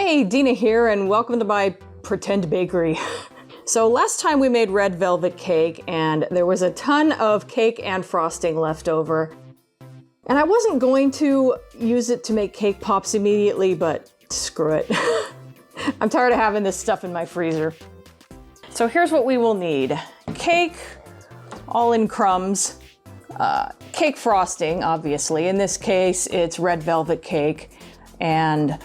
Hey, Dena here, and welcome to my pretend bakery. So last time we made red velvet cake, and there was a ton of cake and frosting left over. And I wasn't going to use it to make cake pops immediately, but screw it. I'm tired of having this stuff in my freezer. So here's what we will need. Cake, all in crumbs. Cake frosting, obviously. In this case, it's red velvet cake and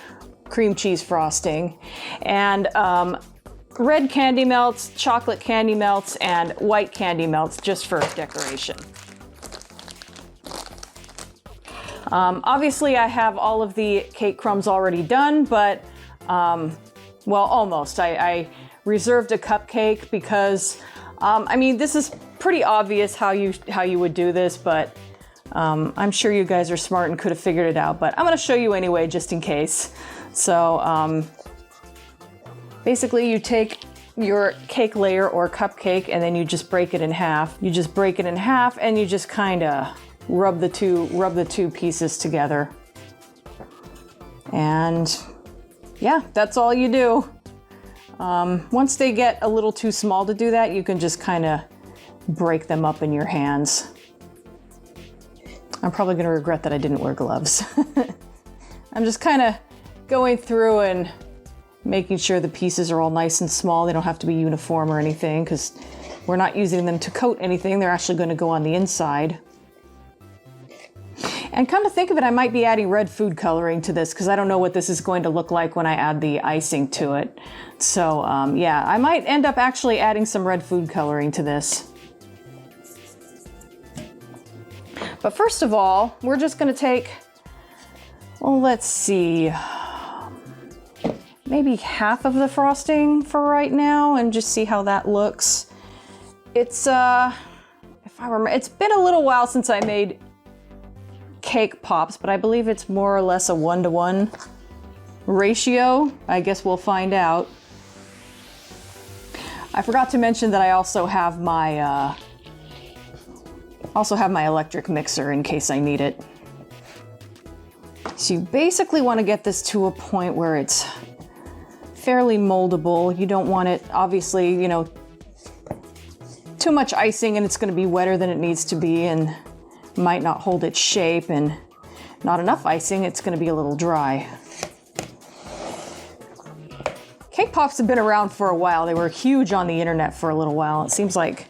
cream cheese frosting. And red candy melts, chocolate candy melts, and white candy melts just for decoration. Obviously, I have all of the cake crumbs already done, but, well, almost. I reserved a cupcake because, I mean, this is pretty obvious how you would do this, but I'm sure you guys are smart and could have figured it out, but I'm going to show you anyway, just in case. So basically you take your cake layer or cupcake and then you just break it in half. You just break it in half and you just kind of rub the two pieces together. And yeah, that's all you do. Once they get a little too small to do that, you can just kind of break them up in your hands. I'm probably going to regret that I didn't wear gloves. I'm just kind of going through and making sure the pieces are all nice and small. They don't have to be uniform or anything because we're not using them to coat anything. They're actually going to go on the inside. And come to think of it, I might be adding red food coloring to this because I don't know what this is going to look like when I add the icing to it. So yeah, I might end up actually adding some red food coloring to this. But first of all, we're just going to take, well, let's see, maybe half of the frosting for right now and just see how that looks. It's, if I remember, it's been a little while since I made cake pops, but I believe it's more or less a 1-to-1 ratio. I guess we'll find out. I forgot to mention that I also have my electric mixer in case I need it. So you basically want to get this to a point where it's fairly moldable. You don't want it, obviously, you know, too much icing and it's going to be wetter than it needs to be and might not hold its shape, and not enough icing, it's going to be a little dry. Cake pops have been around for a while. They were huge on the internet for a little while. It seems like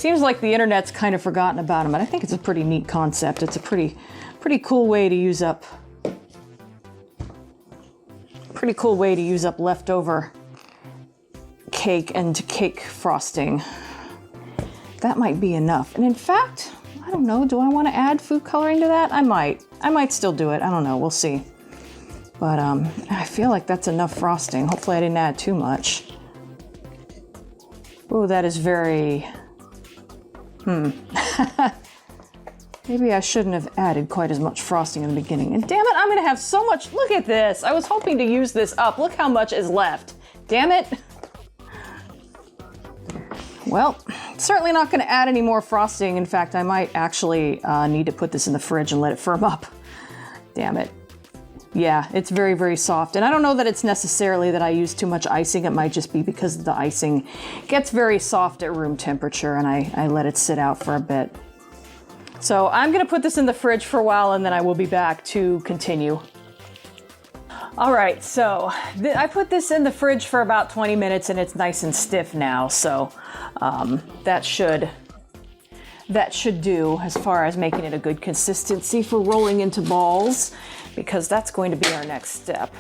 the internet's kind of forgotten about them, but I think it's a pretty neat concept. It's a pretty cool way to use up leftover cake and cake frosting. That might be enough. And in fact, I don't know, do I want to add food coloring to that? I might still do it. I don't know, we'll see. But I feel like that's enough frosting. Hopefully I didn't add too much. Oh, that is very, maybe I shouldn't have added quite as much frosting in the beginning. And damn it, I'm gonna have so much, look at this. I was hoping to use this up. Look how much is left. Damn it. Well, certainly not gonna add any more frosting. In fact, I might actually need to put this in the fridge and let it firm up. Damn it. Yeah, it's very, very soft. And I don't know that it's necessarily that I use too much icing. It might just be because the icing gets very soft at room temperature and I let it sit out for a bit. So I'm gonna put this in the fridge for a while and then I will be back to continue. All right, so I put this in the fridge for about 20 minutes and it's nice and stiff now. So that should do as far as making it a good consistency for rolling into balls, because that's going to be our next step.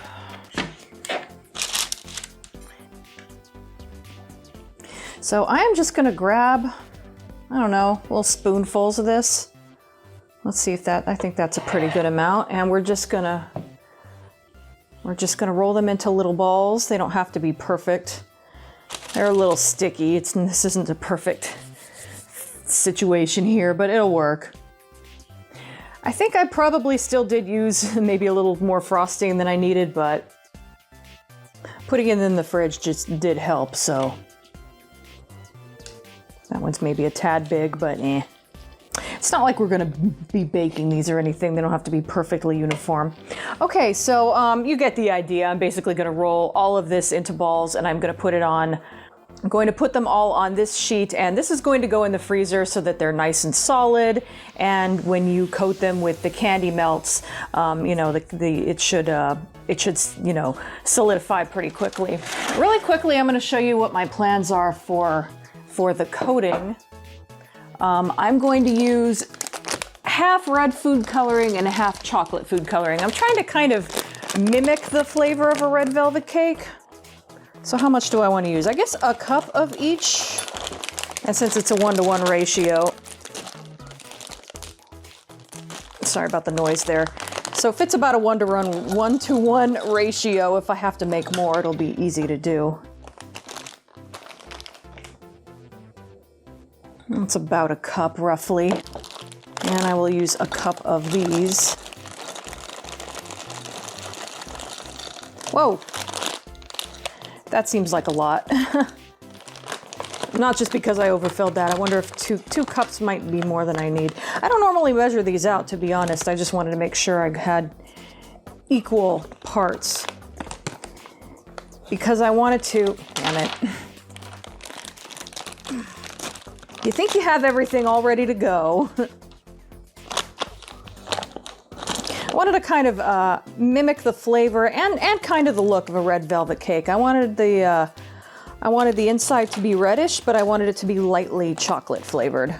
So I'm just gonna grab, I don't know, little spoonfuls of this. Let's see if I think that's a pretty good amount. And we're just gonna roll them into little balls. They don't have to be perfect. They're a little sticky. This isn't a perfect situation here, but it'll work. I think I probably still did use maybe a little more frosting than I needed, but putting it in the fridge just did help, so. That one's maybe a tad big, but eh. It's not like we're gonna be baking these or anything. They don't have to be perfectly uniform. Okay, so you get the idea. I'm basically gonna roll all of this into balls and I'm gonna put it on. I'm going to put them all on this sheet, and this is going to go in the freezer so that they're nice and solid. And when you coat them with the candy melts, you know, it should you know, solidify pretty quickly. Really quickly, I'm going to show you what my plans are for the coating. I'm going to use half red food coloring and half chocolate food coloring. I'm trying to kind of mimic the flavor of a red velvet cake. So how much do I want to use? I guess a cup of each. And since it's a 1-to-1 ratio, sorry about the noise there. So if it's about a 1-to-1 ratio, if I have to make more, it'll be easy to do. It's about a cup roughly. And I will use a cup of these. Whoa. That seems like a lot. Not just because I overfilled that. I wonder if two cups might be more than I need. I don't normally measure these out, to be honest. I just wanted to make sure I had equal parts. Because I wanted to, damn it. You think you have everything all ready to go. I wanted to kind of mimic the flavor and kind of the look of a red velvet cake. I wanted the inside to be reddish, but I wanted it to be lightly chocolate flavored.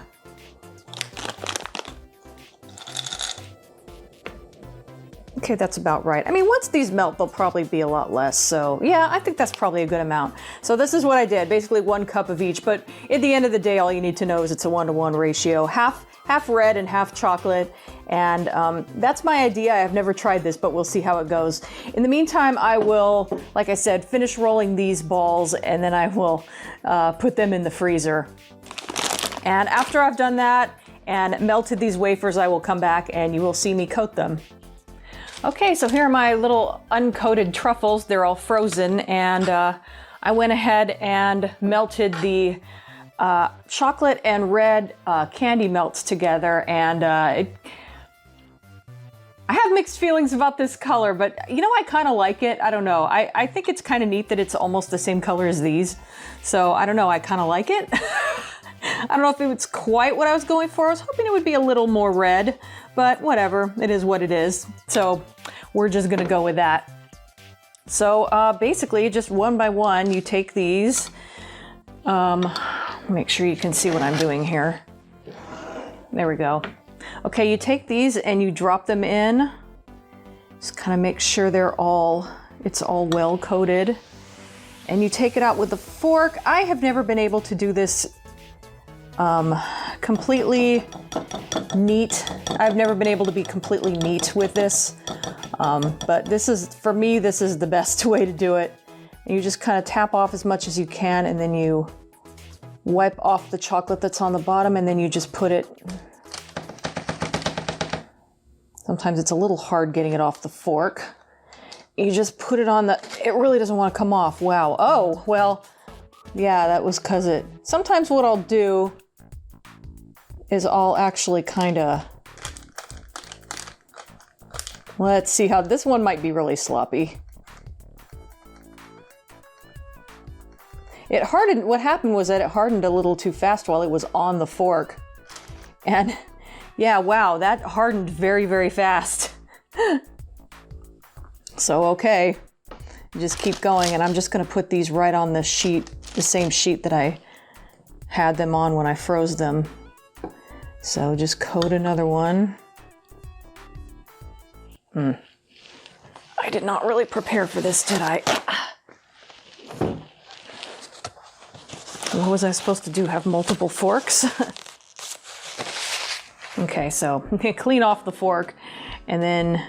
Okay, that's about right. I mean, once these melt, they'll probably be a lot less. So yeah, I think that's probably a good amount. So this is what I did, basically 1 cup of each. But at the end of the day, all you need to know is it's a 1-to-1 ratio, half red and half chocolate. And that's my idea. I've never tried this, but we'll see how it goes. In the meantime, I will, like I said, finish rolling these balls and then I will put them in the freezer. And after I've done that and melted these wafers, I will come back and you will see me coat them. Okay, so here are my little uncoated truffles. They're all frozen, and I went ahead and melted the chocolate and red candy melts together, and I have mixed feelings about this color, but you know, I kind of like it. I don't know. I think it's kind of neat that it's almost the same color as these. So I don't know, I kind of like it. I don't know if it's quite what I was going for. I was hoping it would be a little more red, but whatever, it is what it is. So we're just gonna go with that. So basically, just one by one, you take these. Make sure you can see what I'm doing here. There we go. Okay, you take these and you drop them in. Just kind of make sure it's all well coated. And you take it out with a fork. I have never been able to do this completely neat. I've never been able to be completely neat with this, but this is, for me, this is the best way to do it. And you just kind of tap off as much as you can, and then you wipe off the chocolate that's on the bottom, and then you just put it. Sometimes it's a little hard getting it off the fork. You just put it on it really doesn't want to come off. Wow. Oh, well, yeah, that was because sometimes what I'll do is I'll actually kind of, let's see how, this one might be really sloppy. It hardened, what happened was that it hardened a little too fast while it was on the fork. And yeah, wow, that hardened very, very fast. So, okay, just keep going, and I'm just gonna put these right on the sheet, the same sheet that I had them on when I froze them. So just coat another one. I did not really prepare for this, did I? What was I supposed to do, have multiple forks? Okay, so clean off the fork, and then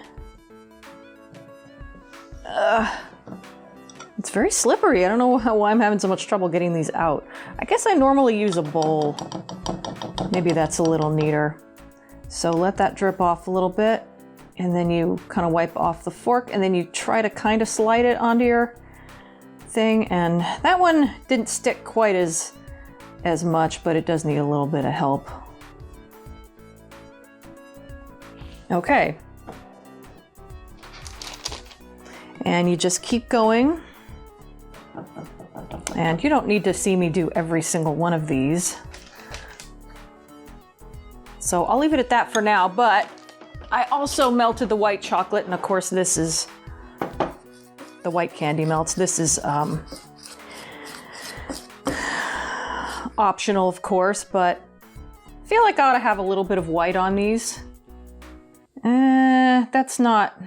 it's very slippery. I don't know why I'm having so much trouble getting these out. I guess I normally use a bowl. Maybe that's a little neater. So let that drip off a little bit, and then you kind of wipe off the fork, and then you try to kind of slide it onto your thing. And that one didn't stick quite as much, but it does need a little bit of help. Okay. And you just keep going. And you don't need to see me do every single one of these. So I'll leave it at that for now, but I also melted the white chocolate, and of course this is the white candy melts. This is optional, of course, but I feel like I ought to have a little bit of white on these. That's not...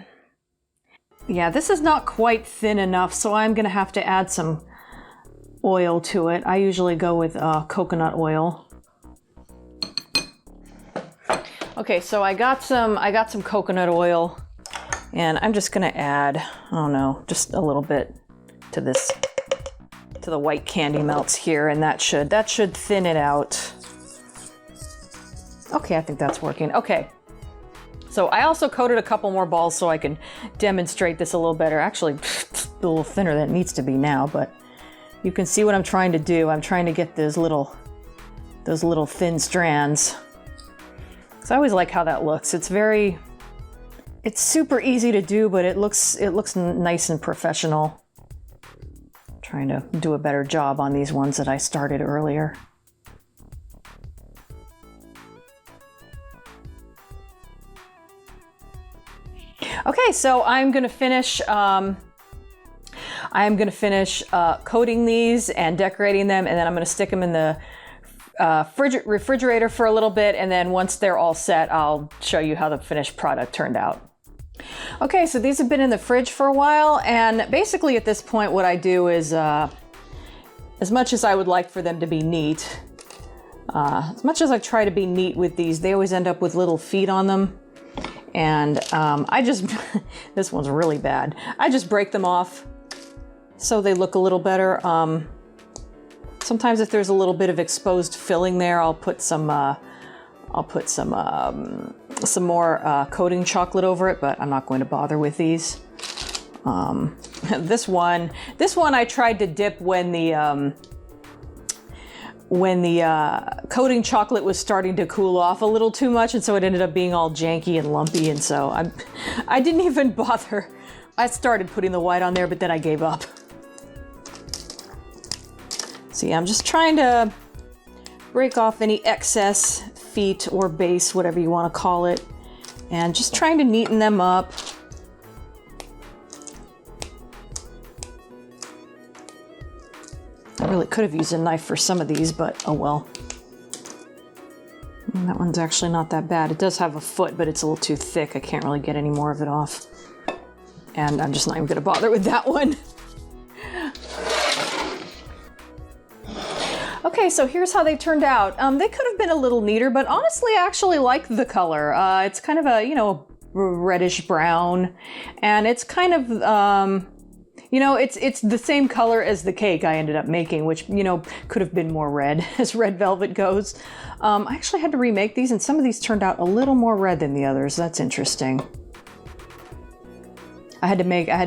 Yeah, this is not quite thin enough, so I'm gonna have to add some oil to it. I usually go with coconut oil. Okay, so I got some coconut oil, and I'm just gonna add, I don't know, just a little bit to this, to the white candy melts here, and that should thin it out. Okay, I think that's working. Okay. So I also coated a couple more balls so I can demonstrate this a little better. Actually, a little thinner than it needs to be now, but you can see what I'm trying to do. I'm trying to get those little thin strands. So I always like how that looks. It's super easy to do, but it looks nice and professional. I'm trying to do a better job on these ones that I started earlier. Okay, so I'm gonna finish coating these and decorating them, and then I'm gonna stick them in the refrigerator for a little bit, and then once they're all set, I'll show you how the finished product turned out. Okay, so these have been in the fridge for a while, and basically at this point what I do is, as much as I would like for them to be neat, as much as I try to be neat with these, they always end up with little feet on them. And I just, this one's really bad. I just break them off so they look a little better. Sometimes if there's a little bit of exposed filling there, I'll put some more coating chocolate over it, but I'm not going to bother with these. This one I tried to dip when the coating chocolate was starting to cool off a little too much, and so it ended up being all janky and lumpy, and so I didn't even bother. I started putting the white on there, but then I gave up. So yeah, I'm just trying to break off any excess feet or base, whatever you want to call it, and just trying to neaten them up. I really could have used a knife for some of these, but oh well. And that one's actually not that bad. It does have a foot, but it's a little too thick. I can't really get any more of it off. And I'm just not even gonna bother with that one. Okay, so here's how they turned out. They could have been a little neater, but honestly, I actually like the color. It's kind of a, reddish brown, and it's kind of, it's the same color as the cake I ended up making, which, could have been more red as red velvet goes. I actually had to remake these, and some of these turned out a little more red than the others. That's interesting. I had to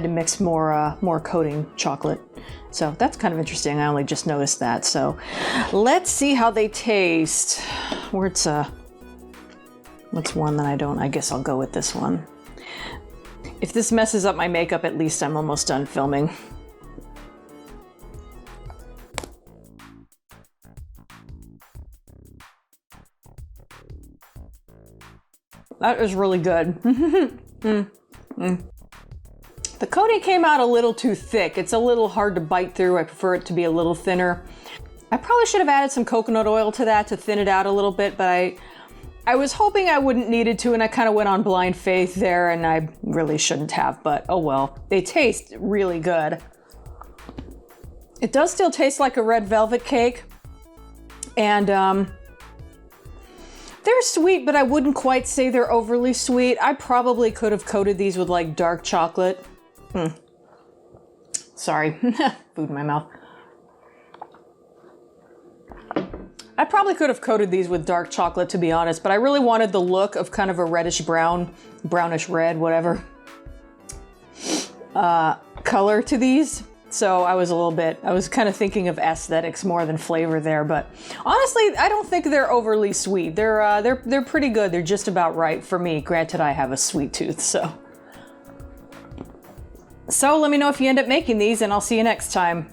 mix more coating chocolate. So that's kind of interesting. I only just noticed that. So let's see how they taste. What's one that I don't? I guess I'll go with this one. If this messes up my makeup, at least I'm almost done filming. That is really good. The coating came out a little too thick. It's a little hard to bite through. I prefer it to be a little thinner. I probably should have added some coconut oil to that to thin it out a little bit, but I was hoping I wouldn't need it to, and I kind of went on blind faith there, and I really shouldn't have, but oh well. They taste really good. It does still taste like a red velvet cake, and they're sweet, but I wouldn't quite say they're overly sweet. I probably could have coated these with like dark chocolate. Sorry, food in my mouth. I probably could have coated these with dark chocolate, to be honest, but I really wanted the look of kind of a reddish brown, brownish red, whatever, color to these. So I was kind of thinking of aesthetics more than flavor there, but honestly, I don't think they're overly sweet. They're pretty good. They're just about right for me. Granted, I have a sweet tooth, so let me know if you end up making these, and I'll see you next time.